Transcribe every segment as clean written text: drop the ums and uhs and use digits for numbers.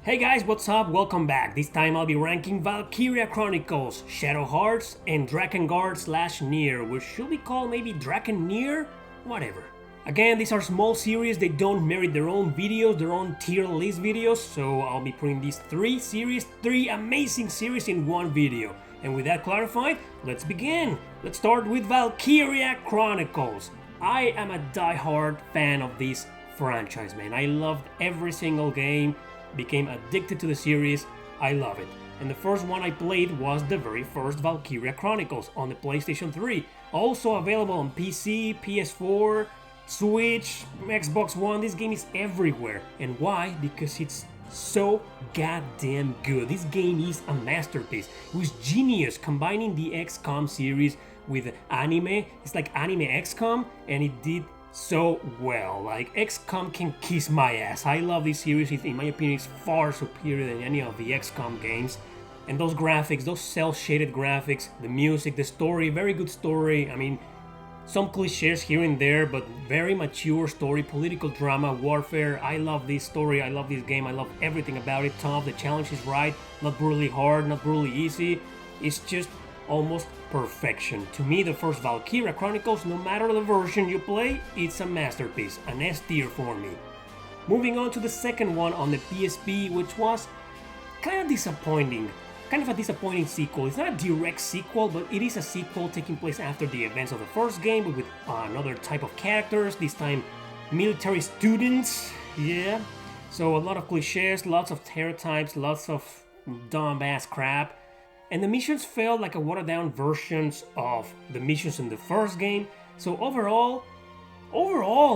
Hey guys, what's up? Welcome back. This time I'll be ranking Valkyria Chronicles, Shadow Hearts, and Drakengard slash NieR, which should be called maybe DrakeNier? Whatever. Again, these are small series, they don't merit their own videos, their own tier list videos, so I'll be putting these three amazing series in one video. And with that clarified, let's begin. Let's start with Valkyria Chronicles. I am a die-hard fan of this franchise, man. I loved every single game. Became addicted to the series. I love it. And the first one I played was the very first Valkyria Chronicles on the PlayStation 3. Also available on PC, PS4, Switch, Xbox One. This game is everywhere. And why? Because it's so goddamn good. This game is a masterpiece. It was genius combining the XCOM series with anime. It's like anime XCOM, and it did so well. Like, XCOM can kiss my ass. I love this series. In my opinion, it's far superior than any of the XCOM games. And those graphics, those cel-shaded graphics, the music, the story, very good story. I mean, some cliches here and there, but very mature story, political drama, warfare. I love this story, I love this game, I love everything about it. Tough, the challenge is right, not brutally hard, not brutally easy. It's just almost perfection. To me, the first Valkyria Chronicles, no matter the version you play, it's a masterpiece, an S tier for me. Moving on to the second one on the PSP, which was kind of disappointing. Kind of a disappointing sequel. It's not a direct sequel, but it is a sequel taking place after the events of the first game, but with another type of characters, this time military students. Yeah. So a lot of cliches, lots of stereotypes, lots of dumb-ass crap. And the missions felt like a watered-down versions of the missions in the first game. So overall,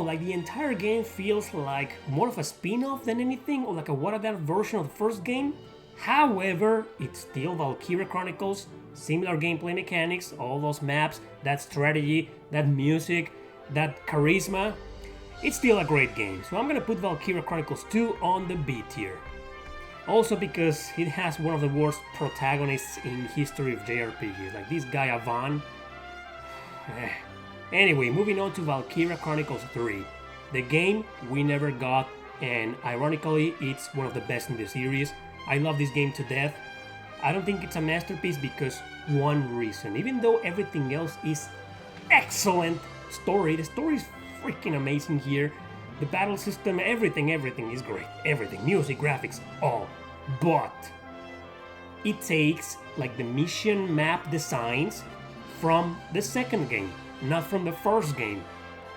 like the entire game feels like more of a spin-off than anything, or like a watered-down version of the first game. However, it's still Valkyria Chronicles, similar gameplay mechanics, all those maps, that strategy, that music, that charisma. It's still a great game, so I'm gonna put Valkyria Chronicles 2 on the B tier. Also because it has one of the worst protagonists in history of JRPGs, like this guy Avan. Anyway, moving on to Valkyria Chronicles 3. The game we never got, and ironically, it's one of the best in the series. I love this game to death. I don't think it's a masterpiece because one reason. Even though everything else is excellent story, the story is freaking amazing here. The battle system, everything is great. Everything, music, graphics, all. But it takes like the mission map designs from the second game, not from the first game.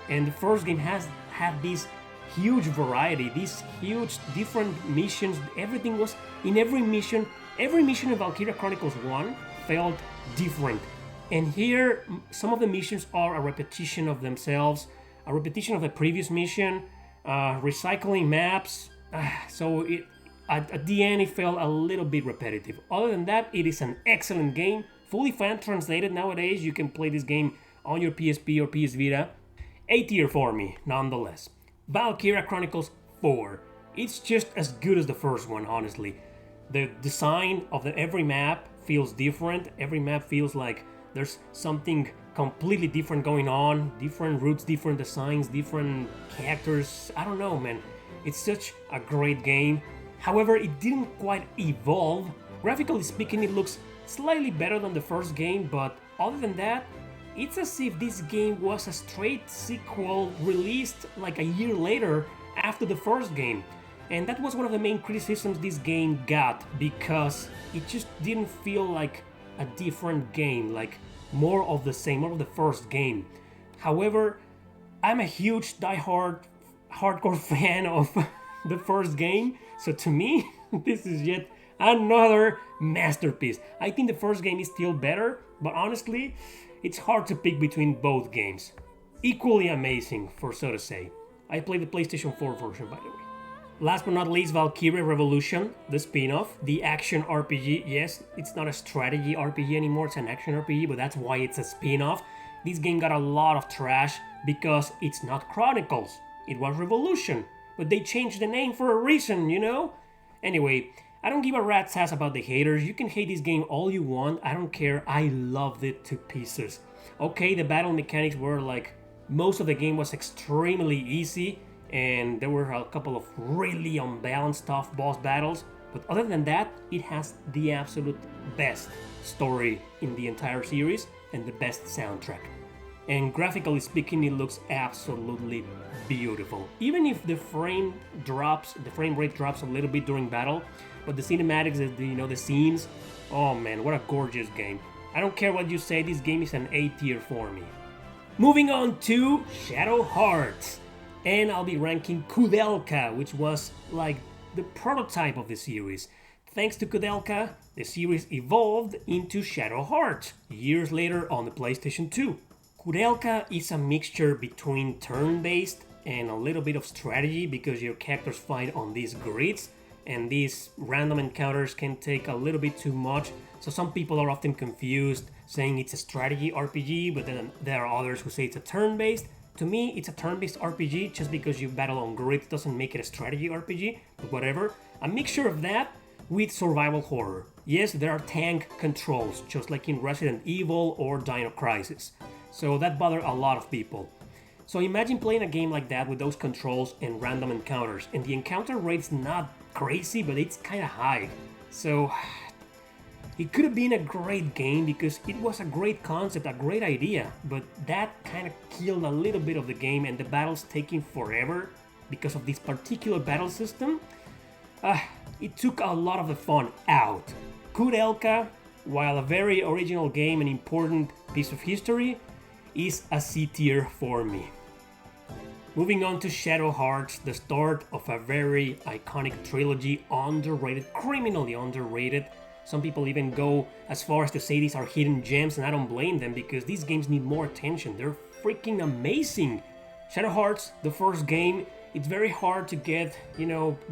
And the first game has had this huge variety, these huge different missions. Everything was in every mission in Valkyria Chronicles 1 felt different. And here, some of the missions are a repetition of themselves, a repetition of the previous mission, recycling maps. So at the end, it felt a little bit repetitive. Other than that, it is an excellent game, fully fan translated nowadays. You can play this game on your PSP or PS Vita. A tier for me, nonetheless. Valkyria Chronicles 4. It's just as good as the first one, honestly. The design of every map feels different. Every map feels like there's something completely different going on. Different routes, different designs, different characters. I don't know, man. It's such a great game. However, it didn't quite evolve. Graphically speaking, it looks slightly better than the first game, but other than that, it's as if this game was a straight sequel released like a year later after the first game. And that was one of the main criticisms this game got, because it just didn't feel like a different game, like more of the same, more of the first game. However, I'm a huge hardcore fan of the first game, so to me, this is yet another masterpiece. I think the first game is still better, but honestly, it's hard to pick between both games. Equally amazing, for so to say. I played the PlayStation 4 version, by the way. Last but not least, Valkyria Revolution, the spin-off, the action RPG. Yes, it's not a strategy RPG anymore, it's an action RPG, but that's why it's a spin-off. This game got a lot of trash because it's not Chronicles, it was Revolution. But they changed the name for a reason, you know? Anyway, I don't give a rat's ass about the haters. You can hate this game all you want, I don't care. I loved it to pieces. Okay, the battle mechanics were like, most of the game was extremely easy, and there were a couple of really unbalanced tough boss battles, But other than that, it has the absolute best story in the entire series and the best soundtrack. And graphically speaking, it looks absolutely beautiful. Even if the frame rate drops a little bit during battle, but the cinematics, the scenes, oh man, what a gorgeous game. I don't care what you say, this game is an A tier for me. Moving on to Shadow Hearts. And I'll be ranking Kudelka, which was like the prototype of the series. Thanks to Kudelka, the series evolved into Shadow Hearts years later on the PlayStation 2. Kudelka is a mixture between turn-based and a little bit of strategy because your characters fight on these grids and these random encounters can take a little bit too much, so some people are often confused saying it's a strategy RPG, but then there are others who say it's a turn-based. To me, it's a turn-based RPG. Just because you battle on grids doesn't make it a strategy RPG, but whatever. A mixture of that with survival horror. Yes, there are tank controls, just like in Resident Evil or Dino Crisis. So that bothered a lot of people. So imagine playing a game like that with those controls and random encounters. And the encounter rate's not crazy, but it's kinda high. So it could have been a great game because it was a great concept, a great idea. But that kinda killed a little bit of the game, and the battles taking forever because of this particular battle system. It took a lot of the fun out. Kudelka, while a very original game and important piece of history, is a C tier for me. Moving on to Shadow Hearts, the start of a very iconic trilogy, underrated, criminally underrated. Some people even go as far as to say these are hidden gems, and I don't blame them because these games need more attention. They're freaking amazing. Shadow Hearts, the first game, it's very hard to get,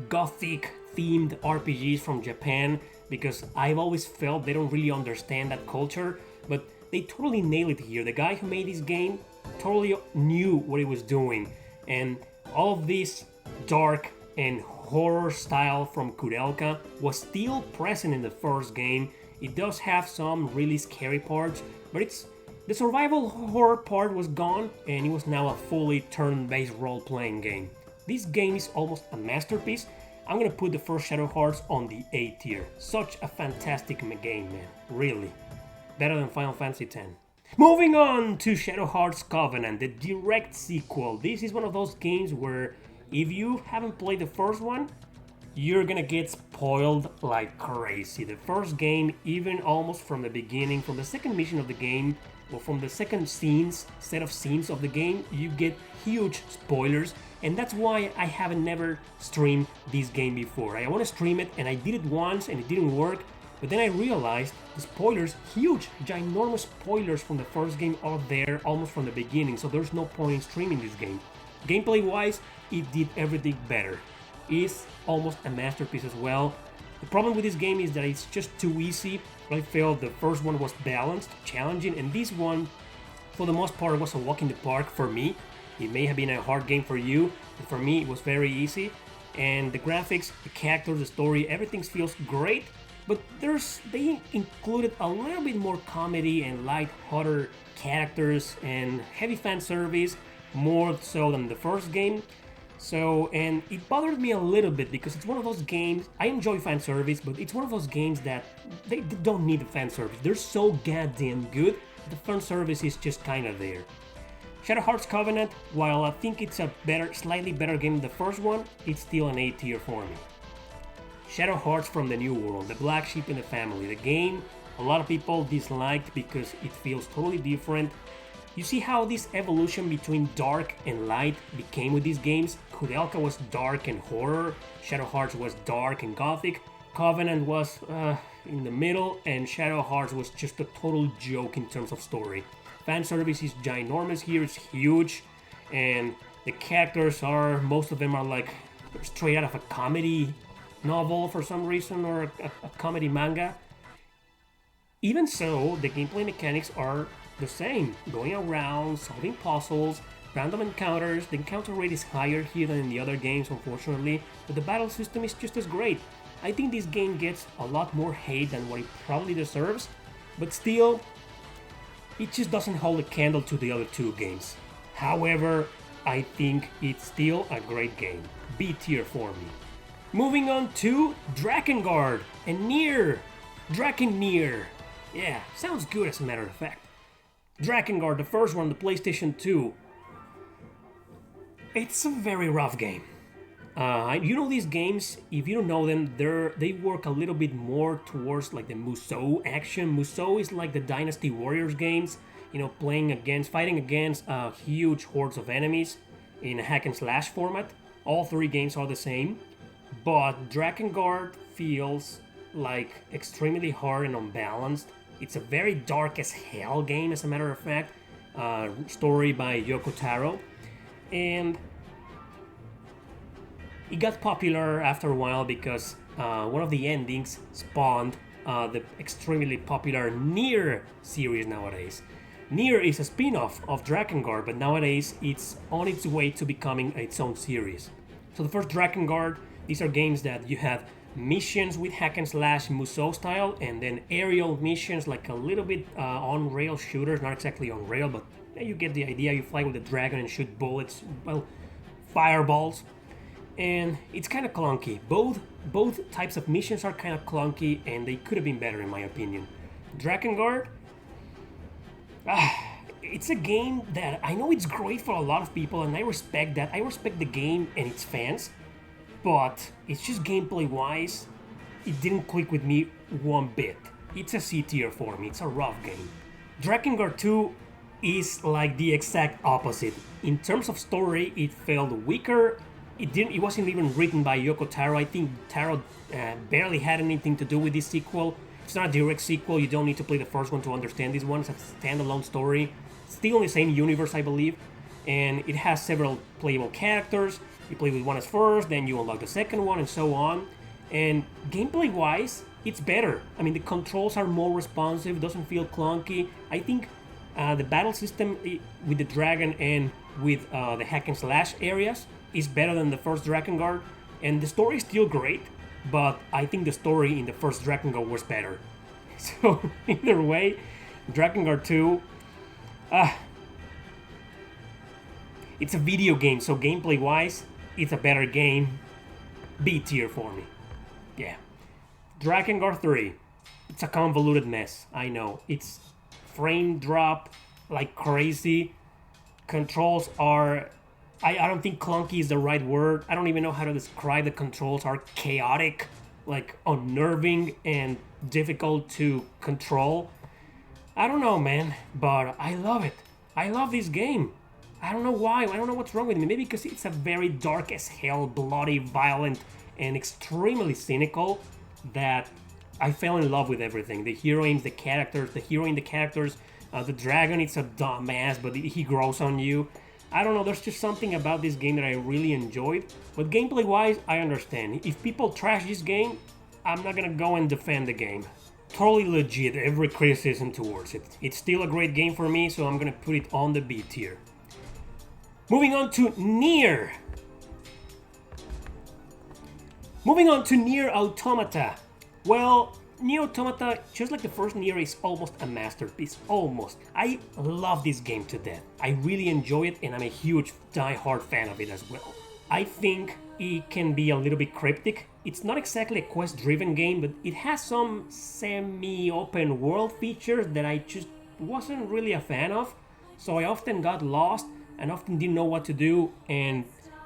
gothic themed RPGs from Japan because I've always felt they don't really understand that culture, but they totally nailed it here. The guy who made this game totally knew what he was doing, and all of this dark and horror style from Kudelka was still present in the first game. It does have some really scary parts, but the survival horror part was gone, and it was now a fully turn-based role-playing game. This game is almost a masterpiece. I'm gonna put the first Shadow Hearts on the A tier. Such a fantastic game, man. Really. Better than Final Fantasy X. Moving on to Shadow Hearts Covenant, the direct sequel. This is one of those games where if you haven't played the first one, you're gonna get spoiled like crazy. The first game, even almost from the beginning, from the second mission of the game, or from the second set of scenes of the game, you get huge spoilers, and that's why I haven't never streamed this game before. I want to stream it, and I did it once, and it didn't work, but then I realized the spoilers, huge, ginormous spoilers from the first game are there almost from the beginning, so there's no point in streaming this game. Gameplay-wise, it did everything better. It's almost a masterpiece as well. The problem with this game is that it's just too easy. I felt the first one was balanced, challenging, and this one, for the most part, was a walk in the park for me. It may have been a hard game for you, but for me it was very easy. And the graphics, the characters, the story, everything feels great, but they included a little bit more comedy and light-hearted characters and heavy fan service, more so than the first game. And it bothered me a little bit because it's one of those games, I enjoy fan service, but it's one of those games that they don't need the fan service. They're so goddamn good, the fan service is just kinda there. Shadow Hearts Covenant, while I think it's a slightly better game than the first one, it's still an A tier for me. Shadow Hearts from the New World, the black sheep in the family. The game, a lot of people disliked because it feels totally different. You see how this evolution between dark and light became with these games? Kudelka was dark and horror, Shadow Hearts was dark and gothic, Covenant was in the middle, and Shadow Hearts was just a total joke in terms of story. Fan service is ginormous here, it's huge, and the characters most of them are like straight out of a comedy novel for some reason, or a comedy manga. Even so, the gameplay mechanics are the same, going around, solving puzzles, random encounters. The encounter rate is higher here than in the other games, unfortunately, but the battle system is just as great. I think this game gets a lot more hate than what it probably deserves, but still, it just doesn't hold a candle to the other two games. However, I think it's still a great game. B tier for me. Moving on to Drakengard and NieR. DrakeNier. Yeah, sounds good as a matter of fact. Drakengard, the first one, the PlayStation 2. It's a very rough game. You know these games, if you don't know them, they work a little bit more towards like the Musou action. Musou is like the Dynasty Warriors games, you know, fighting against huge hordes of enemies in a hack and slash format. All three games are the same, but Drakengard feels like extremely hard and unbalanced. It's a very dark as hell game, as a matter of fact. Story by Yoko Taro, and it got popular after a while because one of the endings spawned the extremely popular NieR series nowadays. NieR is a spin-off of Drakengard, but nowadays it's on its way to becoming its own series. So the first Drakengard, these are games that you have missions with hack and slash Musou style, and then aerial missions like a little bit on-rail shooters, not exactly on rail, but you get the idea. You fly with a dragon and shoot bullets, well, fireballs. And it's kind of clunky. Both types of missions are kind of clunky, and they could have been better in my opinion. Drakengard, it's a game that I know it's great for a lot of people, and I respect that. I respect the game and its fans, but it's just gameplay-wise, it didn't click with me one bit. It's a C tier for me. It's a rough game. Drakengard 2 is like the exact opposite. In terms of story, it felt weaker. It wasn't even written by Yoko Taro. I think Taro barely had anything to do with this sequel. It's not a direct sequel. You don't need to play the first one to understand this one. It's a standalone story. Still in the same universe, I believe. And it has several playable characters. You play with one as first, then you unlock the second one, and so on. And gameplay-wise, it's better. I mean, the controls are more responsive. It doesn't feel clunky. I think the battle system with the dragon and with the hack and slash areas is better than the first Drakengard, and the story is still great, but I think the story in the first Drakengard was better. So either way, Drakengard 2, it's a video game, so gameplay wise, it's a better game. B tier for me. Yeah. Drakengard 3, it's a convoluted mess, I know. It's frame drop like crazy. Controls are, I don't think clunky is the right word. I don't even know how to describe the controls. Are chaotic, like unnerving and difficult to control. I don't know, man, but I love it. I love this game. I don't know why. I don't know what's wrong with me. Maybe because it's a very dark as hell, bloody, violent, and extremely cynical that I fell in love with everything. The heroines, the characters, the dragon, it's a dumbass, but he grows on you. I don't know, there's just something about this game that I really enjoyed. But gameplay-wise, I understand. If people trash this game, I'm not gonna go and defend the game. Totally legit, every criticism towards it. It's still a great game for me, so I'm gonna put it on the B tier. Moving on to NieR. Moving on to NieR Automata. Well, NieR Automata, just like the first NieR, is almost a masterpiece. Almost. I love this game to death. I really enjoy it, and I'm a huge die-hard fan of it as well. I think it can be a little bit cryptic. It's not exactly a quest-driven game, but it has some semi-open world features that I just wasn't really a fan of. So I often got lost and often didn't know what to do, and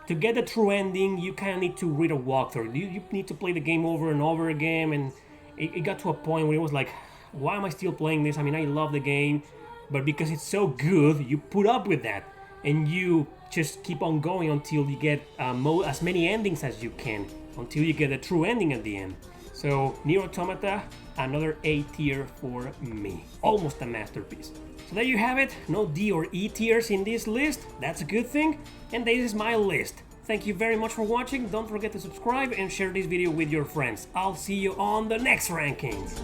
to get the true ending, you kind of need to read a walkthrough. You need to play the game over and over again, and it got to a point where it was like, why am I still playing this? I mean, I love the game, but because it's so good, you put up with that, and you just keep on going until you get as many endings as you can, until you get a true ending at the end. So, NieR Automata, another A tier for me. Almost a masterpiece. So there you have it, no D or E tiers in this list, that's a good thing, and this is my list. Thank you very much for watching, don't forget to subscribe and share this video with your friends. I'll see you on the next rankings.